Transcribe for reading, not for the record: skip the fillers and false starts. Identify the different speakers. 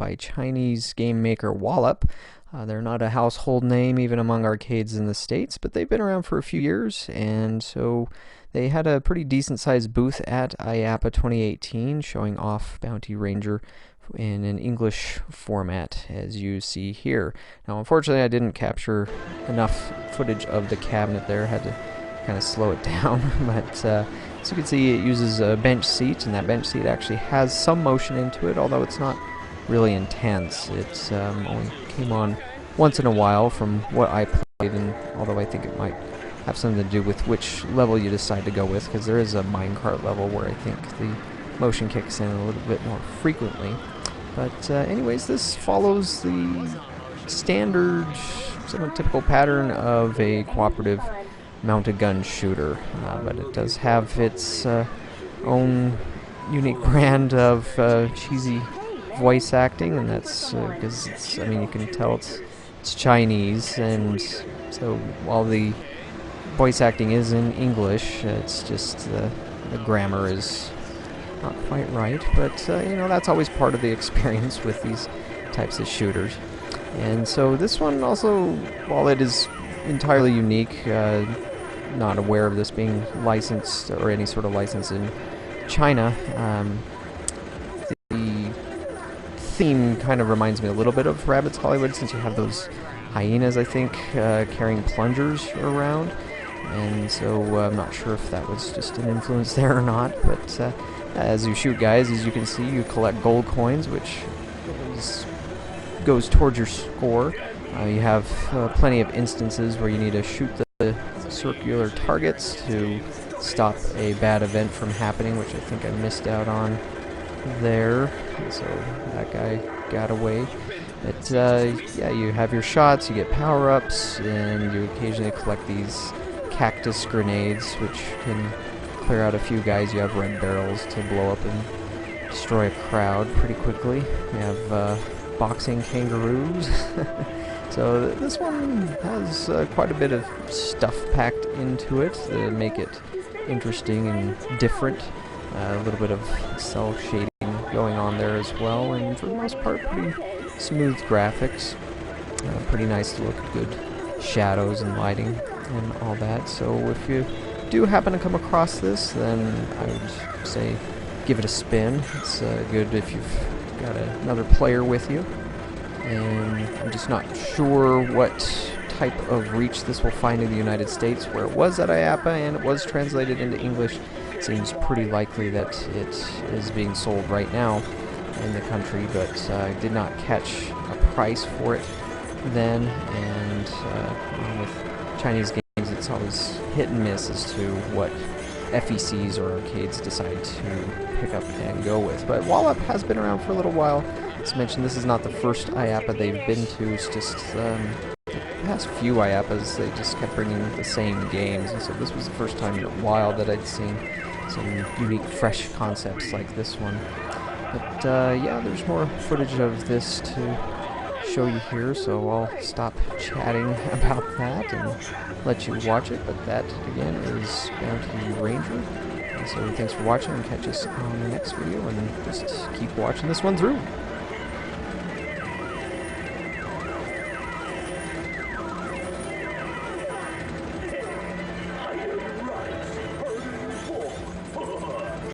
Speaker 1: by Chinese game maker Wallop. They're not a household name even among arcades in the States, but they've been around for a few years, and so they had a pretty decent-sized booth at IAPA 2018 showing off Bounty Ranger in an English format, as you see here. Now, unfortunately, I didn't capture enough footage of the cabinet there. I had to kind of slow it down, but as you can see, it uses a bench seat, and that bench seat actually has some motion into it, although it's not really intense. It only came on once in a while from what I played, and although I think it might have something to do with which level you decide to go with, because there is a minecart level where I think the motion kicks in a little bit more frequently. But anyways, this follows the standard, somewhat typical pattern of a cooperative mounted gun shooter, but it does have its own unique brand of cheesy voice acting, and that's because it's, I mean, you can tell it's Chinese, and so while the voice acting is in English, it's just the grammar is not quite right, but you know, that's always part of the experience with these types of shooters. And so this one also, while it is entirely unique, not aware of this being licensed or any sort of license in China, the theme kind of reminds me a little bit of Rabbids Hollywood, since you have those hyenas, I think, carrying plungers around. And so I'm not sure if that was just an influence there or not, but as you shoot guys, as you can see, you collect gold coins, which goes towards your score. You have plenty of instances where you need to shoot the circular targets to stop a bad event from happening, which I think I missed out on there. So that guy got away. But yeah, you have your shots, you get power-ups, and you occasionally collect these cactus grenades, which can clear out a few guys. You have red barrels to blow up and destroy a crowd pretty quickly. You have boxing kangaroos. So this one has quite a bit of stuff packed into it to make it interesting and different. A little bit of cell shading going on there as well, and for the most part pretty smooth graphics. Pretty nice to look at, good shadows and lighting and all that. So if you do happen to come across this, then I would say give it a spin. It's good if you've got another player with you. And I'm just not sure what type of reach this will find in the United States, where it was at IAPA and it was translated into English. It seems pretty likely that it is being sold right now in the country, but I did not catch a price for it then, and with Chinese games it's always hit and miss as to what FECs or arcades decide to pick up and go with. But Wallop has been around for a little while. As mentioned, this is not the first IAPA they've been to. It's just the past few IAPAs they just kept bringing the same games, and so this was the first time in a while that I'd seen some unique, fresh concepts like this one. But yeah, there's more footage of this to show you here, so I'll stop chatting about that and let you watch it. But that, again, is Bounty Ranger. And so thanks for watching, and catch us on the next video, and just keep watching this one through.